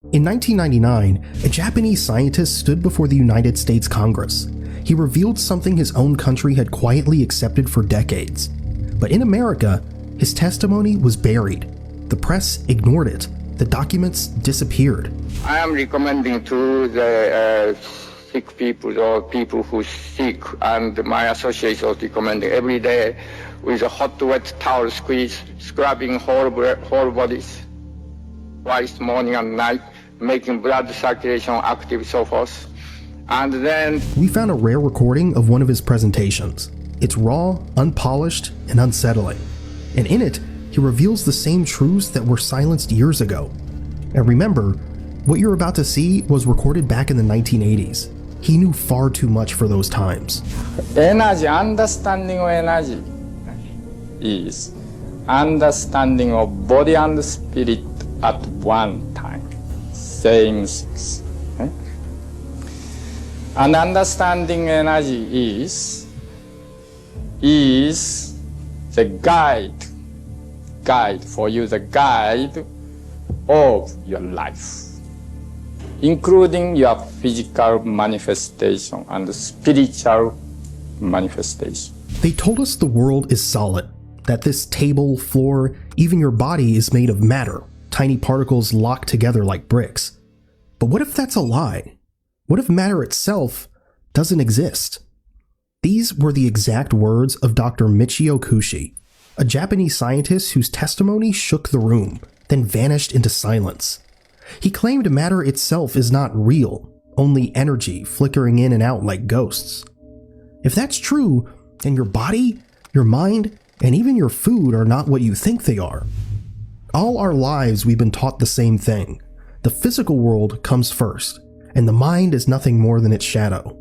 In 1999, a Japanese scientist stood before the United States Congress. He revealed something his own country had quietly accepted for decades. But in America, his testimony was buried. The press ignored it. The documents disappeared. I am recommending to the sick people or people who sick, and my associates are recommending every day with a hot wet towel scrubbing whole bodies twice morning and night, making blood circulation active, so forth. And then we found a rare recording of one of his presentations. It's raw, unpolished, and unsettling. And in it, he reveals the same truths that were silenced years ago. And remember, what you're about to see was recorded back in the 1980s. He knew far too much for those times. Energy, understanding of energy is understanding of body and spirit at one time. Same things. Okay? And understanding energy is the guide for you, the guide of your life, including your physical manifestation and spiritual manifestation. They told us the world is solid, that this table, floor, even your body is made of matter, tiny particles locked together like bricks. But what if that's a lie? What if matter itself doesn't exist? These were the exact words of Dr. Michio Kushi, a Japanese scientist whose testimony shook the room, then vanished into silence. He claimed matter itself is not real, only energy flickering in and out like ghosts. If that's true, then your body, your mind, and even your food are not what you think they are. All our lives we've been taught the same thing. The physical world comes first, and the mind is nothing more than its shadow.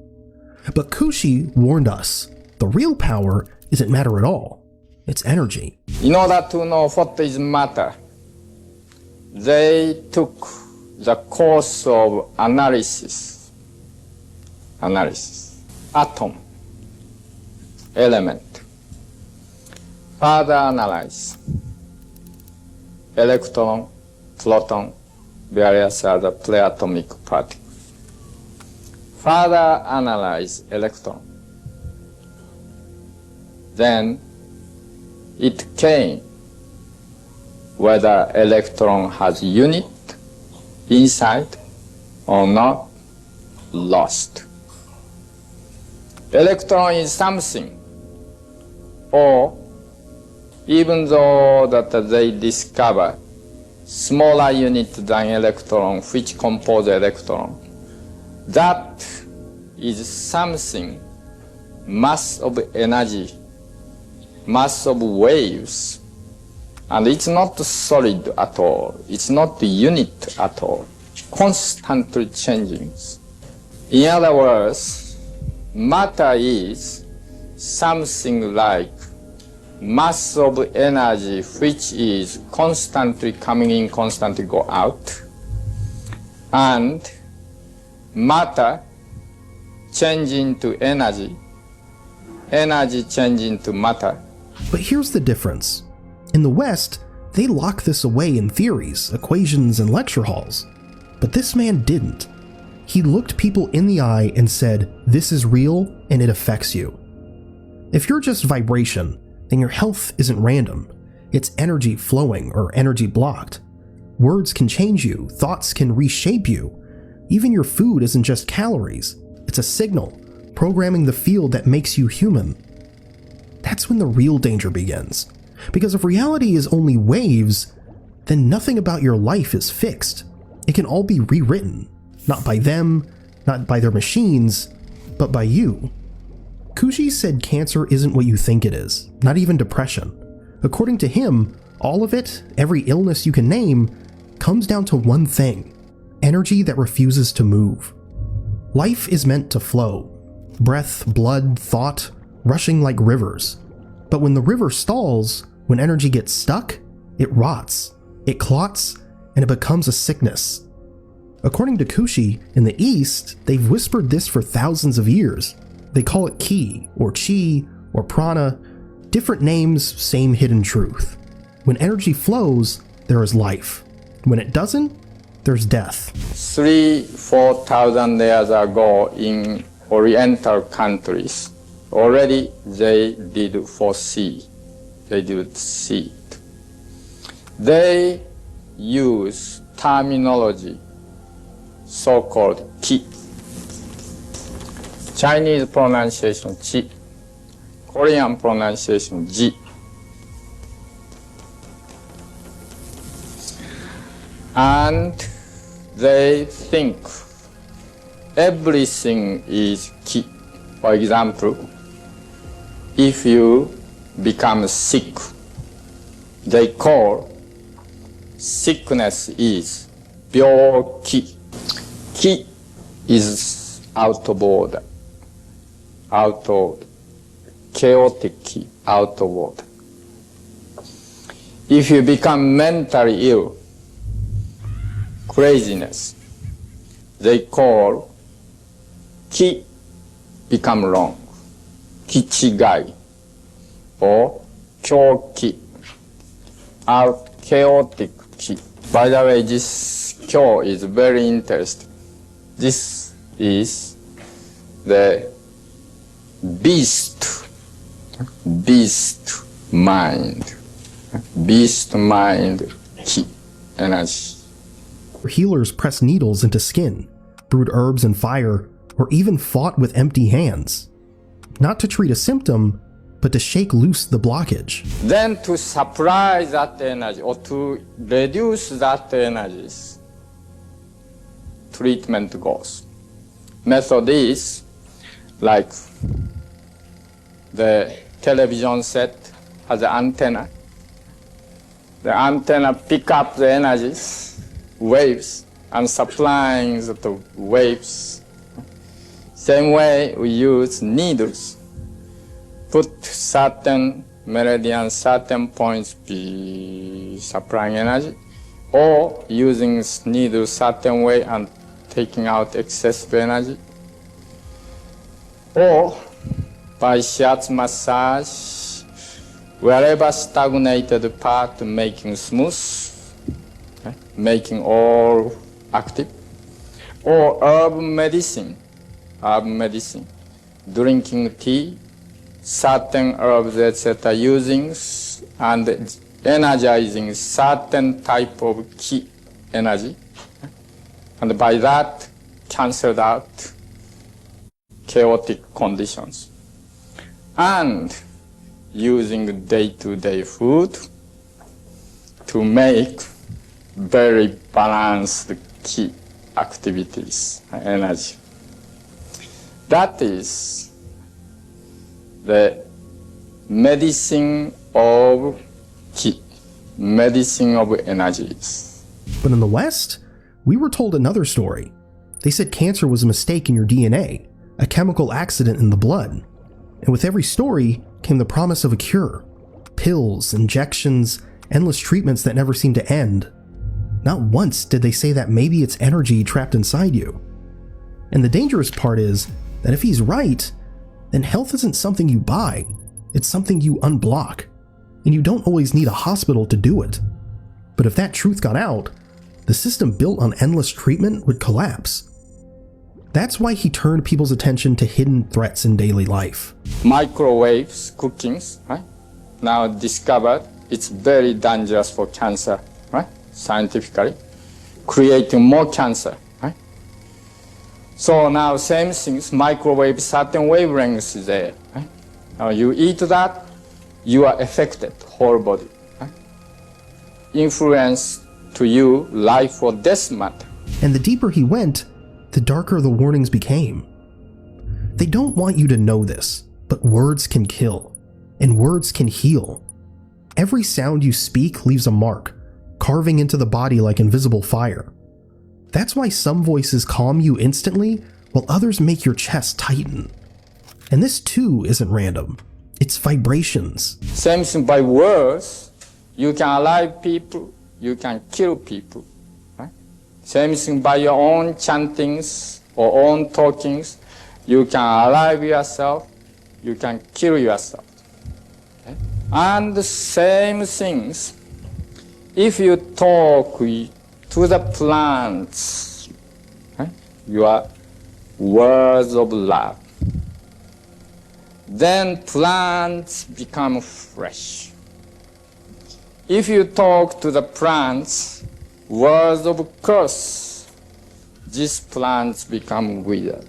But Kushi warned us, the real power isn't matter at all. It's energy. In order to know what is matter, they took the course of analysis. Atom, element. Further analyze electron, proton, various other pre-atomic particles. Further analyze electron. Then it came whether electron has unit inside or not, lost. Electron is something, or even though that they discover smaller unit than electron which compose electron, that is something, mass of energy, mass of waves, and it's not solid at all, it's not unit at all, constantly changing. In other words, matter is something like mass of energy which is constantly coming in, constantly go out, and matter changing to energy, energy changing to matter. But here's the difference. In the West, they lock this away in theories, equations, and lecture halls. But this man didn't. He looked people in the eye and said, this is real and it affects you. If you're just vibration, then your health isn't random. It's energy flowing or energy blocked. Words can change you, thoughts can reshape you. Even your food isn't just calories. It's a signal, programming the field that makes you human. That's when the real danger begins. Because if reality is only waves, then nothing about your life is fixed. It can all be rewritten. Not by them, not by their machines, but by you. Kushi said cancer isn't what you think it is, not even depression. According to him, all of it, every illness you can name, comes down to one thing: energy that refuses to move. Life is meant to flow. Breath, blood, thought, rushing like rivers. But when the river stalls, when energy gets stuck, it rots, it clots, and it becomes a sickness. According to Kushi, in the East, they've whispered this for thousands of years. They call it ki, or chi, or prana, different names, same hidden truth. When energy flows, there is life. When it doesn't, there's death. 3,000-4,000 years ago in Oriental countries, already they did foresee. They did see it. They use terminology so-called qi. Chinese pronunciation qi, Korean pronunciation ji. And they think everything is qi. For example, if you become sick, they call sickness is 病気. Qi is out of order, out of chaotic, out of order. If you become mentally ill, craziness, they call qi become wrong, kichigai, or kyoki, chaotic qi. By the way, this kyo is very interesting. This is the beast mind qi energy. Healers pressed needles into skin, brewed herbs in fire, or even fought with empty hands. Not to treat a symptom, but to shake loose the blockage. Then to supply that energy or to reduce that energy, treatment goes. Method is like the television set has an antenna. The antenna pick up the energies, waves, and supplying the waves. Same way we use needles. Put certain meridian, certain points be supplying energy, or using needle certain way and taking out excessive energy, or by shiatsu massage, wherever stagnated part making smooth, okay, making all active, or herb medicine, drinking tea, certain herbs, etc., using and energizing certain type of qi energy, and by that canceled out chaotic conditions, and using day-to-day food to make very balanced qi activities, energy. That is the medicine of qi, medicine of energies. But in the West, we were told another story. They said cancer was a mistake in your DNA, a chemical accident in the blood. And with every story came the promise of a cure. Pills, injections, endless treatments that never seemed to end. Not once did they say that maybe it's energy trapped inside you. And the dangerous part is that if he's right, then health isn't something you buy, it's something you unblock. And you don't always need a hospital to do it. But if that truth got out, the system built on endless treatment would collapse. That's why he turned people's attention to hidden threats in daily life. Microwaves, cookings, right? Now discovered it's very dangerous for cancer, right? Scientifically, creating more cancer, right? So now same things, microwave, certain wavelengths there, right? Now you eat that, you are affected, whole body, right? Influence to you, life or death matter. And the deeper he went, the darker the warnings became. They don't want you to know this, but words can kill, and words can heal. Every sound you speak leaves a mark, carving into the body like invisible fire. That's why some voices calm you instantly, while others make your chest tighten. And this too isn't random. It's vibrations. Same thing by words. You can alive people, you can kill people. Right? Same thing by your own chantings or own talkings. You can alive yourself, you can kill yourself. Okay? And the same things, if you talk to the plants your words of love, then plants become fresh. If you talk to the plants words of curse, these plants become withered.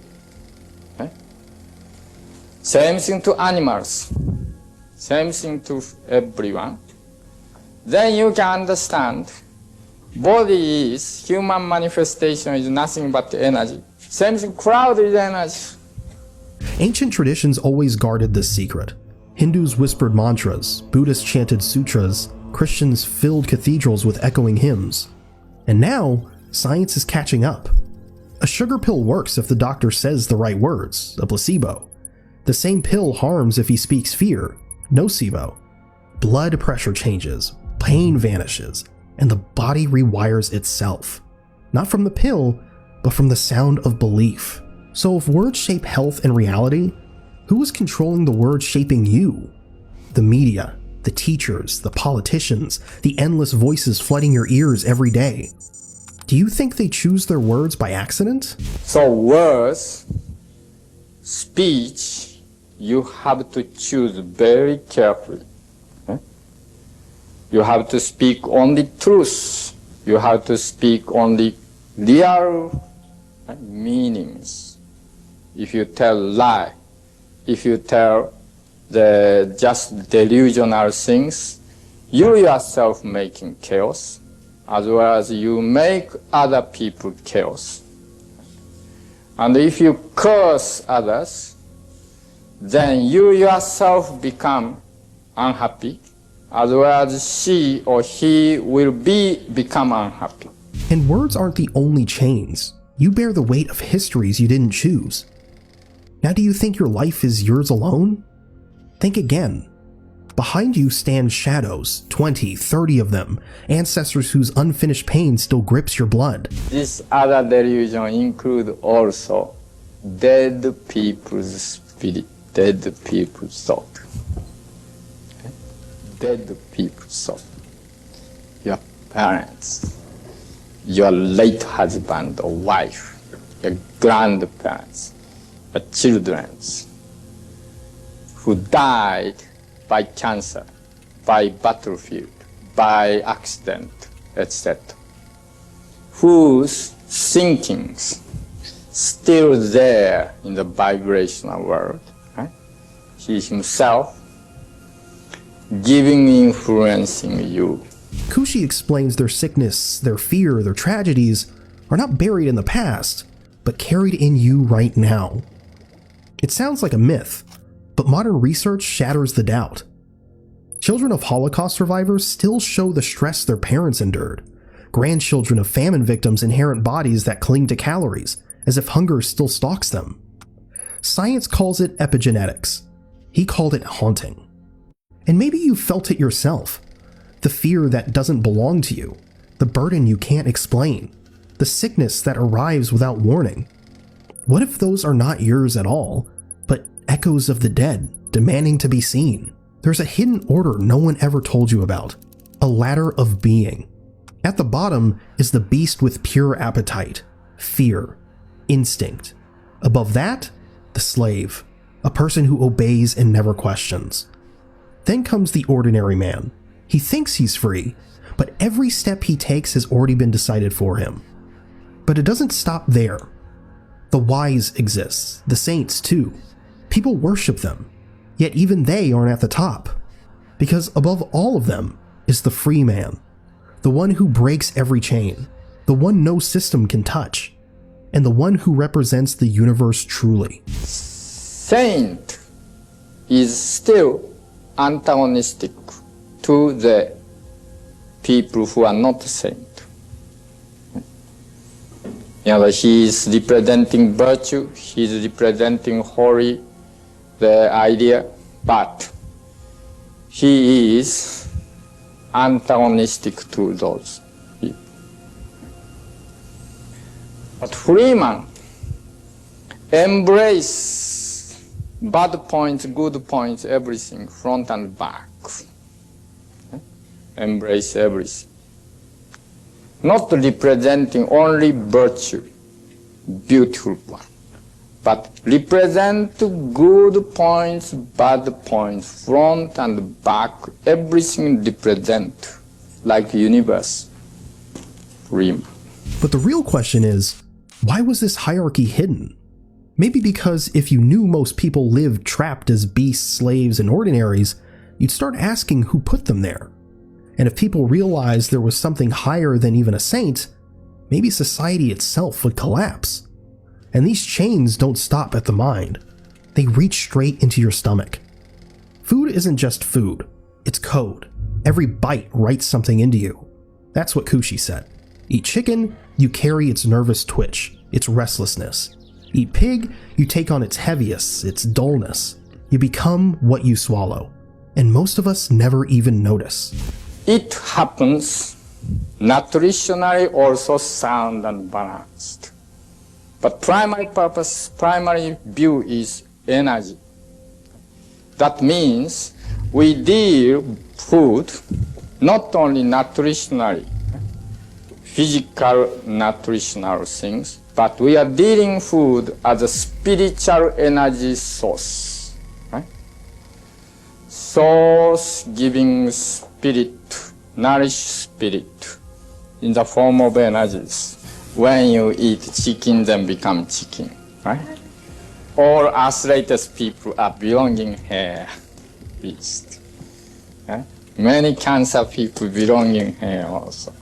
Same thing to animals, same thing to everyone. Then you can understand body is, human manifestation is nothing but energy. Same thing, crowd is energy. Ancient traditions always guarded this secret. Hindus whispered mantras, Buddhists chanted sutras, Christians filled cathedrals with echoing hymns. And now, science is catching up. A sugar pill works if the doctor says the right words, a placebo. The same pill harms if he speaks fear, nocebo. Blood pressure changes, pain vanishes, and the body rewires itself. Not from the pill, but from the sound of belief. So if words shape health and reality, who is controlling the words shaping you? The media, the teachers, the politicians, the endless voices flooding your ears every day. Do you think they choose their words by accident? So words, speech, you have to choose very carefully. You have to speak only truth. You have to speak only real meanings. If you tell lie, if you tell the just delusional things, you yourself making chaos, as well as you make other people chaos. And if you curse others, then you yourself become unhappy, as well as she or he will become unhappy. And words aren't the only chains. You bear the weight of histories you didn't choose. Now do you think your life is yours alone? Think again. Behind you stand shadows, 20, 30 of them, ancestors whose unfinished pain still grips your blood. This other delusion includes also dead people's spirit, dead people's thought. Dead people's thought. Your parents, your late husband or wife, your grandparents, your children who died by cancer, by battlefield, by accident, etc. Whose thinkings still there in the vibrational world. Right? He himself giving influencing you. Kushi explains their sickness, their fear, their tragedies are not buried in the past, but carried in you right now. It sounds like a myth, but modern research shatters the doubt. Children of Holocaust survivors still show the stress their parents endured. Grandchildren of famine victims inherit bodies that cling to calories, as if hunger still stalks them. Science calls it epigenetics. He called it haunting. And maybe you felt it yourself. The fear that doesn't belong to you, the burden you can't explain, the sickness that arrives without warning. What if those are not yours at all, but echoes of the dead demanding to be seen? There's a hidden order no one ever told you about, a ladder of being. At the bottom is the beast with pure appetite, fear, instinct. Above that, the slave, a person who obeys and never questions. Then comes the ordinary man. He thinks he's free, but every step he takes has already been decided for him. But it doesn't stop there. The wise exists, the saints too. People worship them, yet even they aren't at the top. Because above all of them is the free man, the one who breaks every chain, the one no system can touch, and the one who represents the universe truly. Saint is still antagonistic to the people who are not saint. He is representing virtue, he is representing holy, the idea, but he is antagonistic to those people. But Freeman embrace bad points, good points, everything, front and back. Embrace everything. not representing only virtue, beautiful one, but represent good points, bad points, front and back, everything represent like universe. Dream. But the real question is, why was this hierarchy hidden? Maybe because if you knew most people lived trapped as beasts, slaves, and ordinaries, you'd start asking who put them there. And if people realized there was something higher than even a saint, maybe society itself would collapse. And these chains don't stop at the mind. They reach straight into your stomach. Food isn't just food, it's code. Every bite writes something into you. That's what Kushi said. Eat chicken, you carry its nervous twitch, its restlessness. Eat pig, you take on its heaviest, its dullness. You become what you swallow. And most of us never even notice. It happens nutritionally also sound and balanced. But primary purpose, primary view is energy. That means we deal food not only nutritionally, physical nutritional things, but we are dealing food as a spiritual energy source. Right? Source giving spirit, nourish spirit in the form of energies. When you eat chicken, then become chicken, right? All arthritis people are belonging here, beast. Right? Many cancer people belonging here also.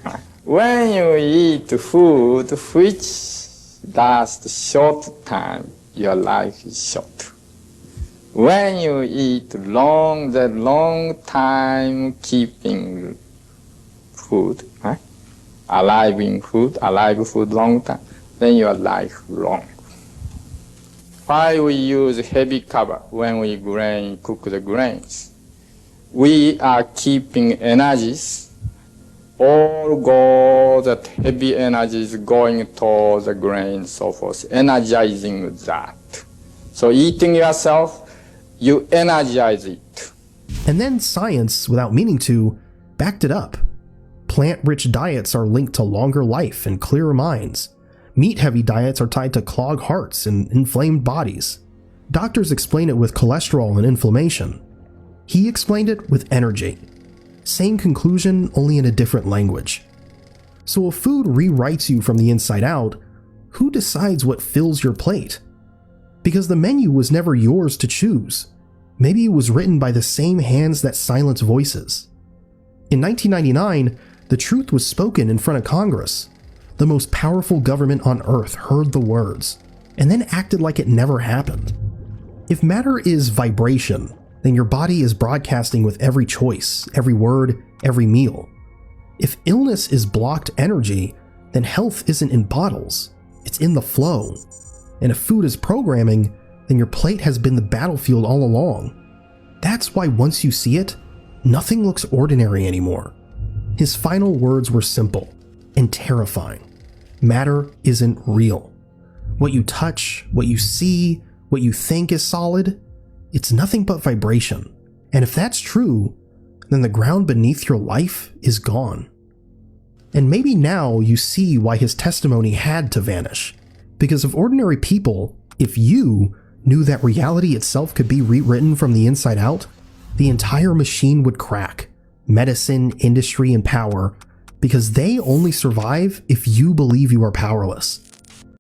Right? When you eat food which lasts short time, your life is short. When you eat the long time keeping food, right? Alive food long time, then your life long. Why we use heavy cover when we cook the grains? We are keeping energies, all go that heavy energies going towards the grain, so forth, energizing that. So eating yourself, you energize it. And then science, without meaning to, backed it up. Plant-rich diets are linked to longer life and clearer minds. Meat-heavy diets are tied to clogged hearts and inflamed bodies. Doctors explain it with cholesterol and inflammation. He explained it with energy. Same conclusion, only in a different language. So if food rewrites you from the inside out, who decides what fills your plate? Because the menu was never yours to choose. Maybe it was written by the same hands that silence voices. In 1999, the truth was spoken in front of Congress. The most powerful government on earth heard the words, and then acted like it never happened. If matter is vibration, then your body is broadcasting with every choice, every word, every meal. If illness is blocked energy, then health isn't in bottles, it's in the flow. And if food is programming, then your plate has been the battlefield all along. That's why once you see it, nothing looks ordinary anymore. His final words were simple and terrifying. Matter isn't real. What you touch, what you see, what you think is solid, it's nothing but vibration. And if that's true, then the ground beneath your life is gone. And maybe now you see why his testimony had to vanish. Because if ordinary people, if you, knew that reality itself could be rewritten from the inside out, the entire machine would crack. Medicine, industry, and power, because they only survive if you believe you are powerless.